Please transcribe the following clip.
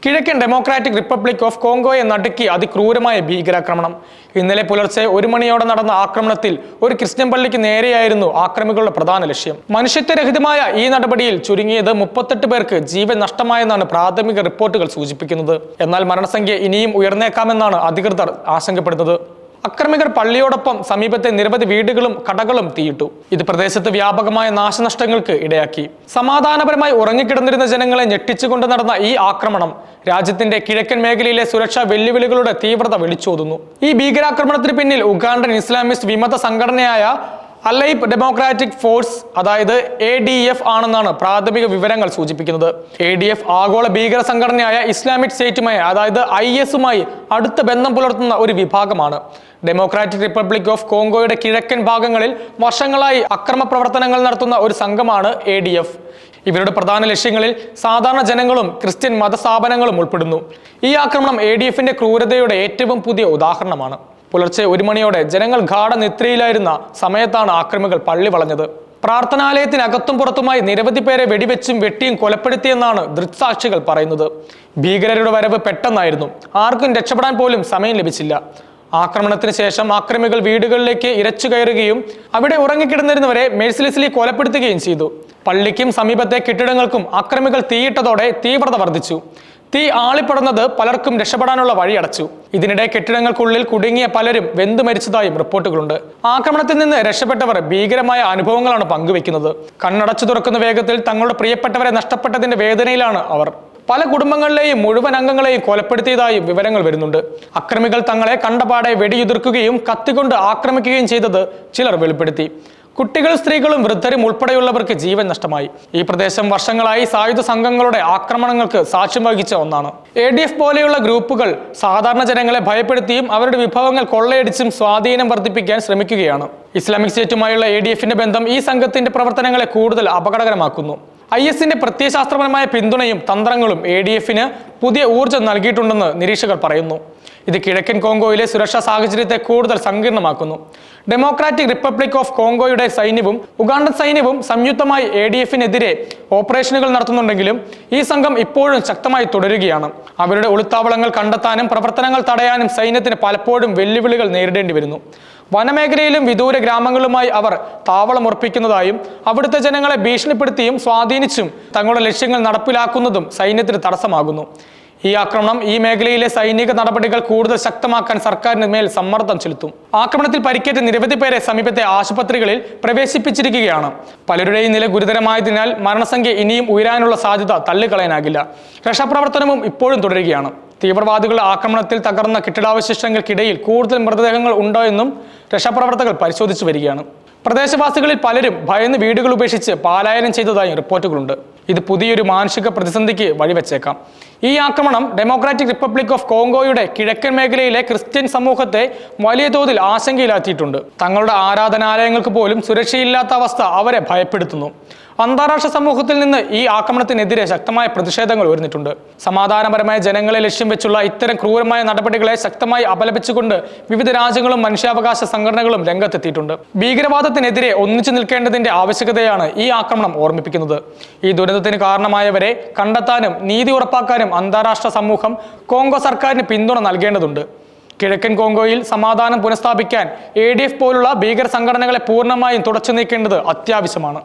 കിഴക്കൻ democratic republic of കോങ്കോയെ നടുക്കി അതിക്രൂരമായ ഭീകരാക്രമണം. ഇന്നലെ പുലർച്ചെ 1 മണിയോടെ നടന്ന ആക്രമണത്തിൽ ഒരു ക്രിസ്ത്യൻ പള്ളിക്ക് നേരെയായിരുന്നു ആക്രമികളുടെ പ്രധാന ലക്ഷ്യം. മനുഷ്യത്വരഹിതമായ ഈ നടപടിയിൽ ചുരുങ്ങിയത് 38 പേർക്ക് ജീവൻ നഷ്ടമായെന്നാണ് പ്രാഥമിക റിപ്പോർട്ടുകൾ സൂചിപ്പിക്കുന്നത്. എന്നാൽ മരണസംഖ്യ ഇനിയും ഉയർന്നേക്കാമെന്നാണ് അധികൃതർ ആശങ്കപ്പെടുന്നത്. അക്രമികൾ പള്ളിയോടൊപ്പം സമീപത്തെ നിരവധി വീടുകളും കടകളും തീയിട്ടു. ഇത് പ്രദേശത്ത് വ്യാപകമായ നാശനഷ്ടങ്ങൾക്ക് ഇടയാക്കി. സമാധാനപരമായി ഉറങ്ങിക്കിടന്നിരുന്ന ജനങ്ങളെ ഞെട്ടിച്ചുകൊണ്ട് നടന്ന ഈ ആക്രമണം രാജ്യത്തിന്റെ കിഴക്കൻ മേഖലയിലെ സുരക്ഷാ വെല്ലുവിളികളുടെ തീവ്രത വിളിച്ചോതുന്നു. ഈ ഭീകരാക്രമണത്തിന് പിന്നിൽ ഉഗാണ്ടൻ ഇസ്ലാമിസ്റ്റ് വിമത സംഘടനയായ അലൈബ് ഡെമോക്രാറ്റിക് ഫോഴ്സ് അതായത് ADF ആണെന്നാണ് പ്രാഥമിക വിവരങ്ങൾ സൂചിപ്പിക്കുന്നത്. ADF ആഗോള ഭീകര സംഘടനയായ ഇസ്ലാമിക് സ്റ്റേറ്റുമായി അതായത് IS അടുത്ത ബന്ധം പുലർത്തുന്ന ഒരു വിഭാഗമാണ്. ഡെമോക്രാറ്റിക് റിപ്പബ്ലിക് ഓഫ് കോങ്കോയുടെ കിഴക്കൻ ഭാഗങ്ങളിൽ വർഷങ്ങളായി അക്രമ പ്രവർത്തനങ്ങൾ നടത്തുന്ന ഒരു സംഘമാണ് ADF. ഇവരുടെ പ്രധാന ലക്ഷ്യങ്ങളിൽ സാധാരണ ജനങ്ങളും ക്രിസ്ത്യൻ മതസ്ഥാപനങ്ങളും ഉൾപ്പെടുന്നു. ഈ ആക്രമണം ADFന്റെ ക്രൂരതയുടെ ഏറ്റവും പുതിയ ഉദാഹരണമാണ്. പുലർച്ചെ 1 മണിയോടെ ജനങ്ങൾ ഗാഠനിദ്രയിലായിരുന്ന സമയത്താണ് ആക്രമികൾ പള്ളി വളഞ്ഞത്. പ്രാർത്ഥനാലയത്തിനകത്തും പുറത്തുമായി നിരവധി പേരെ വെടിവെച്ചും വെട്ടിയും കൊലപ്പെടുത്തിയെന്നാണ് ദൃക്സാക്ഷികൾ പറയുന്നത്. ഭീകരരുടെ വരവ് പെട്ടെന്നായിരുന്നു. ആർക്കും രക്ഷപ്പെടാൻ പോലും സമയം ലഭിച്ചില്ല. ആക്രമണത്തിന് ശേഷം ആക്രമികൾ വീടുകളിലേക്ക് ഇരച്ചു കയറുകയും അവിടെ ഉറങ്ങിക്കിടന്നിരുന്നവരെ മെഴ്സിലെസ്ലി കൊലപ്പെടുത്തുകയും ചെയ്തു. പള്ളിക്കും സമീപത്തെ കെട്ടിടങ്ങൾക്കും ആക്രമികൾ തീയിട്ടതോടെ തീവ്രത വർദ്ധിച്ചു. തീ ആളിപ്പടർന്നത് പലർക്കും രക്ഷപ്പെടാനുള്ള വഴിയടച്ചു. ഇതിനിടെ കെട്ടിടങ്ങൾക്കുള്ളിൽ കുടുങ്ങിയ പലരും വെന്തു മരിച്ചതായും റിപ്പോർട്ടുകളുണ്ട്. ആക്രമണത്തിൽ നിന്ന് രക്ഷപ്പെട്ടവർ ഭീകരമായ അനുഭവങ്ങളാണ് പങ്കുവെക്കുന്നത്. കണ്ണടച്ചു തുറക്കുന്ന വേഗത്തിൽ തങ്ങളുടെ പ്രിയപ്പെട്ടവരെ നഷ്ടപ്പെട്ടതിന്റെ വേദനയിലാണ് അവർ. പല കുടുംബങ്ങളിലെയും മുഴുവൻ അംഗങ്ങളെയും കൊലപ്പെടുത്തിയതായും വിവരങ്ങൾ വരുന്നുണ്ട്. അക്രമികൾ തങ്ങളെ കണ്ടപാടെ വെടിയുതിർക്കുകയും കത്തിക്കൊണ്ട് ആക്രമിക്കുകയും ചെയ്തത് ചിലർ വെളിപ്പെടുത്തി. കുട്ടികൾ, സ്ത്രീകളും വൃദ്ധരും ഉൾപ്പെടെയുള്ളവർക്ക് ജീവൻ നഷ്ടമായി. ഈ പ്രദേശം വർഷങ്ങളായി സായുധ സംഘങ്ങളുടെ ആക്രമണങ്ങൾക്ക് സാക്ഷ്യം വഹിച്ച ഒന്നാണ്. ADF പോലെയുള്ള ഗ്രൂപ്പുകൾ സാധാരണ ജനങ്ങളെ ഭയപ്പെടുത്തിയും അവരുടെ വിഭവങ്ങൾ കൊള്ളയടിച്ചും സ്വാധീനം വർദ്ധിപ്പിക്കാൻ ശ്രമിക്കുകയാണ്. ഇസ്ലാമിക് സ്റ്റേറ്റുമായുള്ള ADFന്റെ ബന്ധം ഈ സംഘത്തിന്റെ പ്രവർത്തനങ്ങളെ കൂടുതൽ അപകടകരമാക്കുന്നു. ISന്റെ പ്രത്യയശാസ്ത്രപരമായ പിന്തുണയും തന്ത്രങ്ങളും ADFന് പുതിയ ഊർജ്ജം നൽകിയിട്ടുണ്ടെന്ന് നിരീക്ഷകർ പറയുന്നു. ഇത് കിഴക്കൻ കോങ്കോയിലെ സുരക്ഷാ സാഹചര്യത്തെ കൂടുതൽ സങ്കീർണമാക്കുന്നു. ഡെമോക്രാറ്റിക് റിപ്പബ്ലിക് ഓഫ് കോങ്കോയുടെ സൈന്യവും ഉഗാണ്ടൻ സൈന്യവും സംയുക്തമായി ADFനെതിരെ ഓപ്പറേഷനുകൾ നടത്തുന്നുണ്ടെങ്കിലും ഈ സംഘം ഇപ്പോഴും ശക്തമായി തുടരുകയാണ്. അവരുടെ ഒളിത്താവളങ്ങൾ കണ്ടെത്താനും പ്രവർത്തനങ്ങൾ തടയാനും സൈന്യത്തിന് പലപ്പോഴും വെല്ലുവിളികൾ നേരിടേണ്ടി വരുന്നു. വനമേഖലയിലും വിദൂര ഗ്രാമങ്ങളുമായി അവർ താവളമുറപ്പിക്കുന്നതായും അവിടുത്തെ ജനങ്ങളെ ഭീഷണിപ്പെടുത്തിയും സ്വാധീനിച്ചും തങ്ങളുടെ ലക്ഷ്യങ്ങൾ നടപ്പിലാക്കുന്നതും സൈന്യത്തിന് തടസ്സമാകുന്നു. ഈ ആക്രമണം ഈ മേഖലയിലെ സൈനിക നടപടികൾ കൂടുതൽ ശക്തമാക്കാൻ സർക്കാരിന് മേൽ സമ്മർദ്ദം ചെലുത്തും. ആക്രമണത്തിൽ പരിക്കേറ്റ നിരവധി പേരെ സമീപത്തെ ആശുപത്രികളിൽ പ്രവേശിപ്പിച്ചിരിക്കുകയാണ്. പലരുടെയും നില ഗുരുതരമായതിനാൽ മരണസംഖ്യ ഇനിയും ഉയരാനുള്ള സാധ്യത തള്ളിക്കളയാനാകില്ല. രക്ഷാപ്രവർത്തനവും ഇപ്പോഴും തുടരുകയാണ്. തീവ്രവാദികളുടെ ആക്രമണത്തിൽ തകർന്ന കെട്ടിടാവശിഷ്ടങ്ങൾക്കിടയിൽ കൂടുതൽ മൃതദേഹങ്ങൾ ഉണ്ടോ എന്നും രക്ഷാപ്രവർത്തകർ പരിശോധിച്ചു വരികയാണ്. പ്രദേശവാസികളിൽ പലരും ഭയന്ന് വീടുകൾ ഉപേക്ഷിച്ച് പലായനം ചെയ്തതായും റിപ്പോർട്ടുകളുണ്ട്. ഇത് പുതിയൊരു മാനുഷിക പ്രതിസന്ധിക്ക് വഴിവെച്ചേക്കാം. ഈ ആക്രമണം ഡെമോക്രാറ്റിക് റിപ്പബ്ലിക് ഓഫ് കോങ്കോയുടെ കിഴക്കൻ മേഖലയിലെ ക്രിസ്ത്യൻ സമൂഹത്തെ വലിയ തോതിൽ ആശങ്കയിലാക്കിയിട്ടുണ്ട്. തങ്ങളുടെ ആരാധനാലയങ്ങൾക്ക് പോലും സുരക്ഷയില്ലാത്ത അവസ്ഥ അവരെ ഭയപ്പെടുത്തുന്നു. അന്താരാഷ്ട്ര സമൂഹത്തിൽ നിന്ന് ഈ ആക്രമണത്തിനെതിരെ ശക്തമായ പ്രതിഷേധങ്ങൾ ഉയർന്നിട്ടുണ്ട്. സമാധാനപരമായ ജനങ്ങളെ ലക്ഷ്യം വെച്ചുള്ള ഇത്തരം ക്രൂരമായ നടപടികളെ ശക്തമായി അപലപിച്ചുകൊണ്ട് വിവിധ രാജ്യങ്ങളും മനുഷ്യാവകാശ സംഘടനകളും രംഗത്തെത്തിയിട്ടുണ്ട്. ഭീകരവാദത്തിനെതിരെ ഒന്നിച്ചു നിൽക്കേണ്ടതിന്റെ ആവശ്യകതയാണ് ഈ ആക്രമണം ഓർമ്മിപ്പിക്കുന്നത്. ഈ ദുരന്തത്തിന് കാരണമായവരെ കണ്ടെത്താനും നീതി ഉറപ്പാക്കാനും അന്താരാഷ്ട്ര സമൂഹം കോങ്കോ സർക്കാരിന് പിന്തുണ നൽകേണ്ടതുണ്ട്. കിഴക്കൻ കോങ്കോയിൽ സമാധാനം പുനഃസ്ഥാപിക്കാൻ ADF പോലുള്ള ഭീകര സംഘടനകളെ പൂർണ്ണമായും തുടച്ചു നീക്കേണ്ടത് അത്യാവശ്യമാണ്.